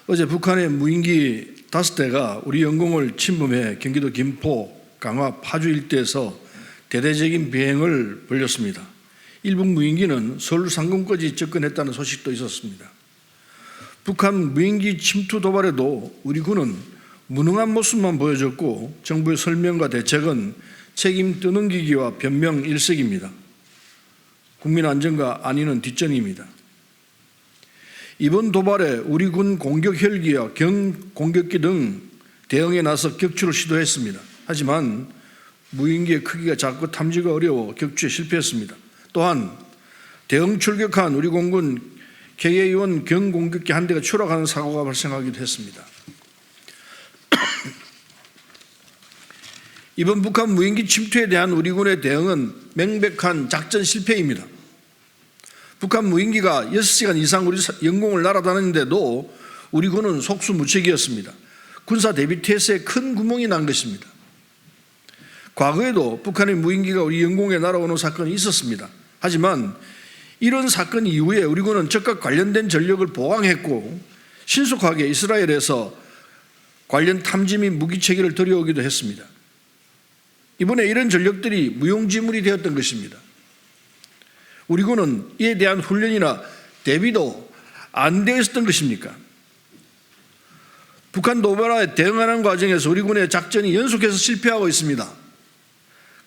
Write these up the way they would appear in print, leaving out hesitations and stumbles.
어제 북한의 무인기 5대가 우리 영공을 침범해 경기도 김포, 강화, 파주 일대에서 대대적인 비행을 벌였습니다. 일부 무인기는 서울 상공까지 접근했다는 소식도 있었습니다. 북한 무인기 침투 도발에도 우리 군은 무능한 모습만 보여줬고 정부의 설명과 대책은 책임 떠넘기기와 변명 일색입니다. 국민 안전과 안위는 뒷전입니다. 이번 도발에 우리 군 공격 헬기와 경공격기 등 대응에 나서 격추를 시도했습니다. 하지만 무인기의 크기가 작고 탐지가 어려워 격추에 실패했습니다. 또한 대응 출격한 우리 공군 KA-1 경공격기 한 대가 추락하는 사고가 발생하기도 했습니다. 이번 북한 무인기 침투에 대한 우리 군의 대응은 명백한 작전 실패입니다. 북한 무인기가 6시간 이상 우리 영공을 날아다니는데도 우리 군은 속수무책이었습니다. 군사 대비 태세에 큰 구멍이 난 것입니다. 과거에도 북한의 무인기가 우리 영공에 날아오는 사건이 있었습니다. 하지만 이런 사건 이후에 우리 군은 적과 관련된 전력을 보강했고 신속하게 이스라엘에서 관련 탐지 및 무기 체계를 들여오기도 했습니다. 이번에 이런 전력들이 무용지물이 되었던 것입니다. 우리 군은 이에 대한 훈련이나 대비도 안 되어 있었던 것입니까? 북한 도발에 대응하는 과정에서 우리 군의 작전이 연속해서 실패하고 있습니다.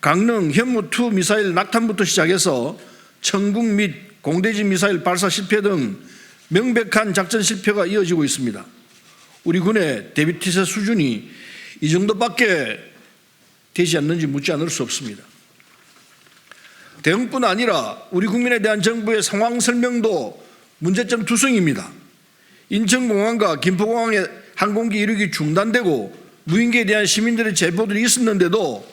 강릉 현무2 미사일 낙탄부터 시작해서 천국 및 공대지 미사일 발사 실패 등 명백한 작전 실패가 이어지고 있습니다. 우리 군의 대비태세 수준이 이 정도밖에 되지 않는지 묻지 않을 수 없습니다. 대응뿐 아니라 우리 국민에 대한 정부의 상황 설명도 문제점 투성입니다. 인천공항과 김포공항의 항공기 이륙이 중단되고 무인기에 대한 시민들의 제보들이 있었는데도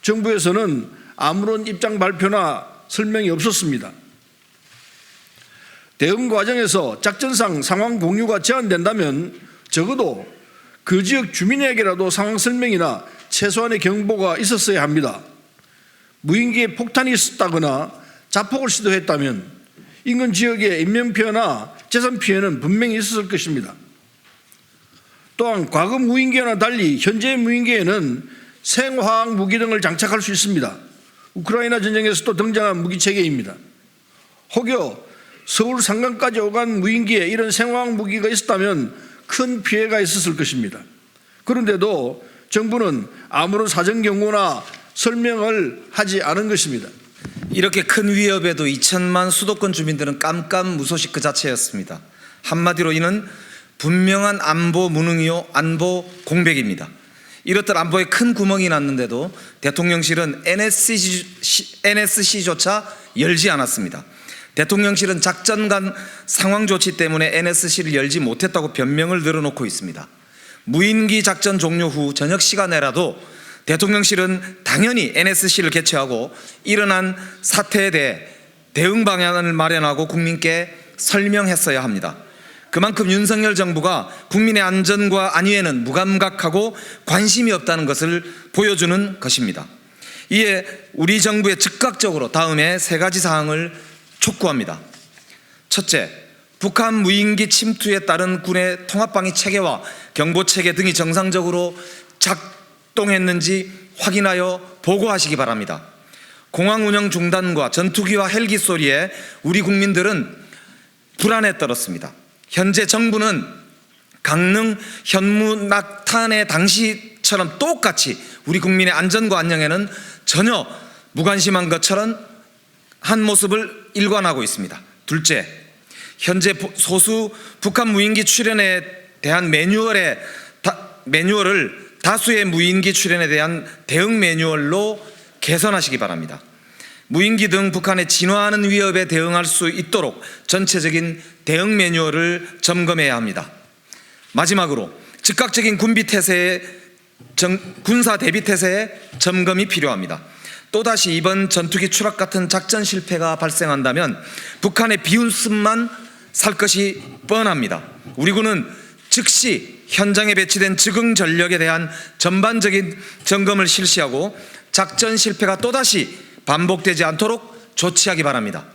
정부에서는 아무런 입장 발표나 설명이 없었습니다. 대응 과정에서 작전상 상황 공유가 제한된다면 적어도 그 지역 주민에게라도 상황 설명이나 최소한의 경보가 있었어야 합니다. 무인기에 폭탄이 있었다거나 자폭을 시도했다면 인근 지역의 인명피해나 재산 피해는 분명히 있었을 것입니다. 또한 과거 무인기와는 달리 현재의 무인기에는 생화학 무기 등을 장착할 수 있습니다. 우크라이나 전쟁에서도 등장한 무기체계입니다. 혹여 서울 상강까지 오간 무인기에 이런 생화학 무기가 있었다면 큰 피해가 있었을 것입니다. 그런데도 정부는 아무런 사전 경고나 설명을 하지 않은 것입니다. 이렇게 큰 위협에도 2천만 수도권 주민들은 깜깜무소식 그 자체였습니다. 한마디로 이는 분명한 안보 무능이요 안보 공백입니다. 이렇듯 안보에 큰 구멍이 났는데도 대통령실은 NSC조차 열지 않았습니다. 대통령실은 작전 간 상황 조치 때문에 NSC를 열지 못했다고 변명을 늘어놓고 있습니다. 무인기 작전 종료 후 저녁 시간에라도 대통령실은 당연히 NSC를 개최하고 일어난 사태에 대해 대응 방향을 마련하고 국민께 설명했어야 합니다. 그만큼 윤석열 정부가 국민의 안전과 안위에는 무감각하고 관심이 없다는 것을 보여주는 것입니다. 이에 우리 정부에 즉각적으로 다음에 3가지 사항을 촉구합니다. 첫째, 북한 무인기 침투에 따른 군의 통합방위 체계와 경보체계 등이 정상적으로 작동했는지 확인하여 보고하시기 바랍니다. 공항 운영 중단과 전투기와 헬기 소리에 우리 국민들은 불안에 떨었습니다. 현재 정부는 강릉 현무 낙탄의 당시처럼 똑같이 우리 국민의 안전과 안녕에는 전혀 무관심한 것처럼 한 모습을 일관하고 있습니다. 둘째, 현재 소수 북한 무인기 출현에 대한 매뉴얼을 다수의 무인기 출현에 대한 대응 매뉴얼로 개선하시기 바랍니다. 무인기 등 북한의 진화하는 위협에 대응할 수 있도록 전체적인 대응 매뉴얼을 점검해야 합니다. 마지막으로 즉각적인 군사 대비 태세의 점검이 필요합니다. 또다시 이번 전투기 추락 같은 작전 실패가 발생한다면 북한의 비웃음만 살 것이 뻔합니다. 우리 군은 즉시 현장에 배치된 즉응 전력에 대한 전반적인 점검을 실시하고 작전 실패가 또다시 반복되지 않도록 조치하기 바랍니다.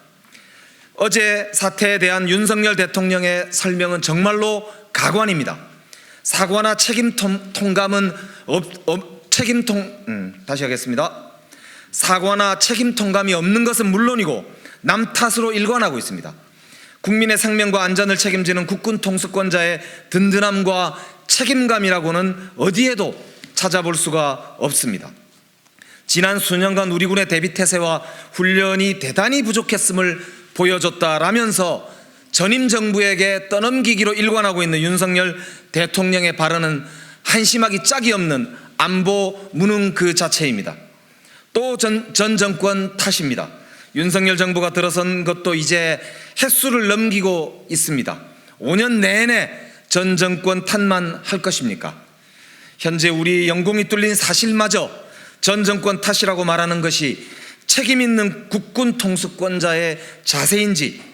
어제 사태에 대한 윤석열 대통령의 설명은 정말로 가관입니다. 사과나 책임 통감은 다시 하겠습니다. 사과나 책임 통감이 없는 것은 물론이고 남 탓으로 일관하고 있습니다. 국민의 생명과 안전을 책임지는 국군 통수권자의 든든함과 책임감이라고는 어디에도 찾아볼 수가 없습니다. 지난 수년간 우리 군의 대비태세와 훈련이 대단히 부족했음을 보여줬다라면서 전임 정부에게 떠넘기기로 일관하고 있는 윤석열 대통령의 발언은 한심하기 짝이 없는 안보 무능 그 자체입니다. 또 전 정권 탓입니다. 윤석열 정부가 들어선 것도 이제 햇수를 넘기고 있습니다. 5년 내내 전 정권 탓만 할 것입니까? 현재 우리 영공이 뚫린 사실마저 전 정권 탓이라고 말하는 것이 책임 있는 국군 통수권자의 자세인지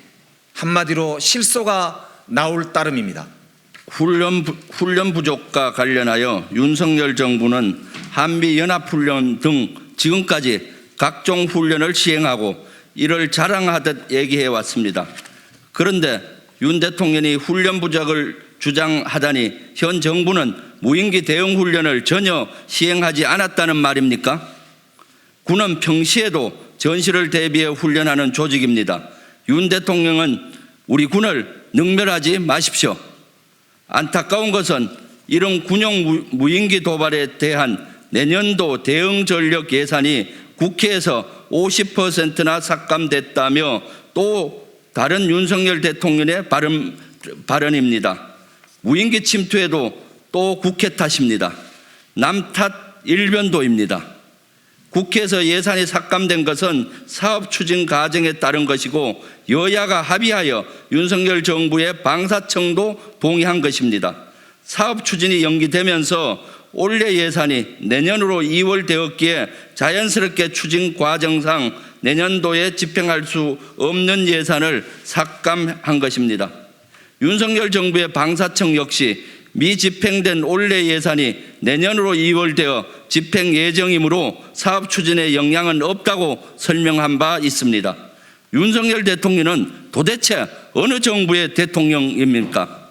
한마디로 실소가 나올 따름입니다. 훈련 부족과 관련하여 윤석열 정부는 한미연합훈련 등 지금까지 각종 훈련을 시행하고 이를 자랑하듯 얘기해 왔습니다. 그런데 윤 대통령이 훈련 부족을 주장하다니 현 정부는 무인기 대응 훈련을 전혀 시행하지 않았다는 말입니까? 군은 평시에도 전시를 대비해 훈련하는 조직입니다. 윤 대통령은 우리 군을 능멸하지 마십시오. 안타까운 것은 이런 군용 무인기 도발에 대한 내년도 대응 전력 예산이 국회에서 50%나 삭감됐다며 또 다른 윤석열 대통령의 발언입니다. 무인기 침투에도 또 국회 탓입니다. 남 탓 일변도입니다. 국회에서 예산이 삭감된 것은 사업 추진 과정에 따른 것이고 여야가 합의하여 윤석열 정부의 방사청도 동의한 것입니다. 사업 추진이 연기되면서 올해 예산이 내년으로 이월되었기에 자연스럽게 추진 과정상 내년도에 집행할 수 없는 예산을 삭감한 것입니다. 윤석열 정부의 방사청 역시 미집행된 올해 예산이 내년으로 이월되어 집행 예정이므로 사업 추진에 영향은 없다고 설명한 바 있습니다. 윤석열 대통령은 도대체 어느 정부의 대통령입니까?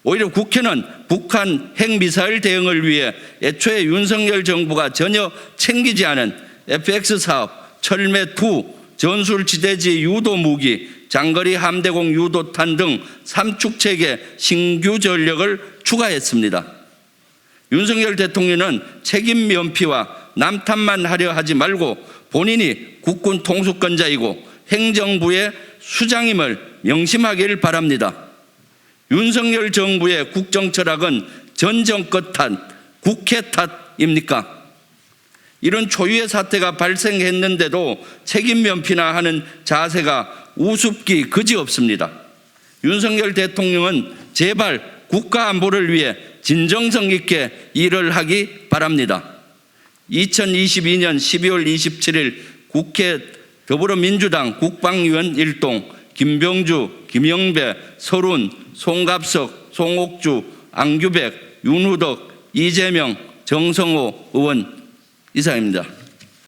오히려 국회는 북한 핵미사일 대응을 위해 애초에 윤석열 정부가 전혀 챙기지 않은 FX 사업, 철매2, 전술지대지 유도무기, 장거리 함대공 유도탄 등 삼축체계 신규 전력을 추가했습니다. 윤석열 대통령은 책임 면피와 남탓만 하려 하지 말고 본인이 국군 통수권자이고 행정부의 수장임을 명심하길 바랍니다. 윤석열 정부의 국정 철학은 전 정권 탓, 국회 탓입니까? 이런 초유의 사태가 발생했는데도 책임 면피나 하는 자세가 우습기 그지없습니다. 윤석열 대통령은 제발 국가 안보를 위해 진정성 있게 일을 하기 바랍니다. 2022년 12월 27일 국회 더불어민주당 국방위원 일동 김병주, 김영배, 서른, 송갑석, 송옥주, 안규백, 윤후덕, 이재명, 정성호 의원 이상입니다.